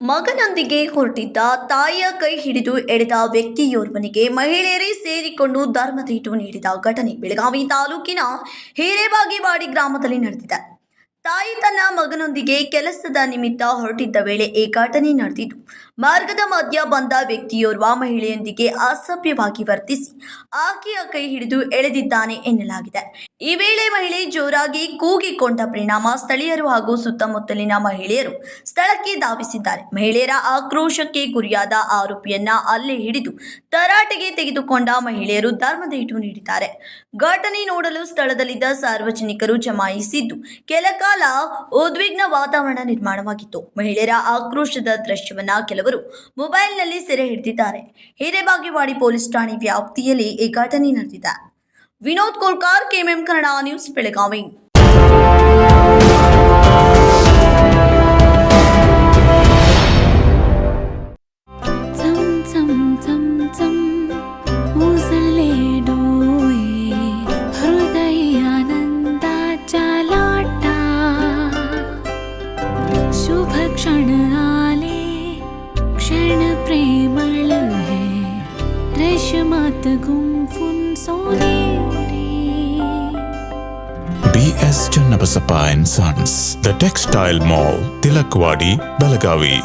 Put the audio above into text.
ಮಗನೊಂದಿಗೆ ಹೊರಟಿದ್ದ ತಾಯಿಯ ಕೈ ಹಿಡಿದು ಎಳೆದ ವ್ಯಕ್ತಿಯೋರ್ವನಿಗೆ ಮಹಿಳೆಯರೇ ಸೇರಿಕೊಂಡು ಧರ್ಮದೀಟು ನೀಡಿದ ಘಟನೆ ಬೆಳಗಾವಿ ತಾಲೂಕಿನ ಹಿರೇಬಾಗೇವಾಡಿ ಗ್ರಾಮದಲ್ಲಿ ನಡೆದಿದೆ. ತಾಯಿ ತನ್ನ ಮಗನೊಂದಿಗೆ ಕೆಲಸದ ನಿಮಿತ್ತ ಹೊರಟಿದ್ದ ವೇಳೆ ಈ ಘಟನೆ ನಡೆದಿದ್ದು, ಮಾರ್ಗದ ಮಧ್ಯ ಬಂದ ವ್ಯಕ್ತಿಯೋರ್ವ ಮಹಿಳೆಯೊಂದಿಗೆ ಅಸಭ್ಯವಾಗಿ ವರ್ತಿಸಿ ಆಕೆಯ ಕೈ ಹಿಡಿದು ಎಳೆದಿದ್ದಾನೆ ಎನ್ನಲಾಗಿದೆ. ಈ ವೇಳೆ ಮಹಿಳೆ ಜೋರಾಗಿ ಕೂಗಿಕೊಂಡ ಪರಿಣಾಮ ಸ್ಥಳೀಯರು ಹಾಗೂ ಸುತ್ತಮುತ್ತಲಿನ ಮಹಿಳೆಯರು ಸ್ಥಳಕ್ಕೆ ಧಾವಿಸಿದ್ದಾರೆ. ಮಹಿಳೆಯರ ಆಕ್ರೋಶಕ್ಕೆ ಗುರಿಯಾದ ಆರೋಪಿಯನ್ನ ಅಲ್ಲೇ ಹಿಡಿದು ತರಾಟೆಗೆ ತೆಗೆದುಕೊಂಡ ಮಹಿಳೆಯರು ಧರ್ಮದೀಟು ನೀಡಿದ್ದಾರೆ. ಘಟನೆ ನೋಡಲು ಸ್ಥಳದಲ್ಲಿದ್ದ ಸಾರ್ವಜನಿಕರು ಜಮಾಯಿಸಿದ್ದು ಕೆಲ ಕಾಲ ಉದ್ವಿಗ್ನ ವಾತಾವರಣ ನಿರ್ಮಾಣವಾಗಿತ್ತು. ಮಹಿಳೆಯರ ಆಕ್ರೋಶದ ದೃಶ್ಯವನ್ನ ಕೆಲವರು ಮೊಬೈಲ್ನಲ್ಲಿ ಸೆರೆ ಹಿಡಿದಿದ್ದಾರೆ. ಹಿರೇಬಾಗೇವಾಡಿ ಪೊಲೀಸ್ ಠಾಣೆ ವ್ಯಾಪ್ತಿಯಲ್ಲಿ ಈ ಘಟನೆ ನಡೆದಿದೆ. Vinod Kolkar, KMM Kannada news, Belagavi. शुभ क्षण आले, क्षण प्रेमळ है, रेशमात गुंफून सोनेरी. BS Channabasappa and Sons, The Textile Mall, Tilakwadi, Belagavi.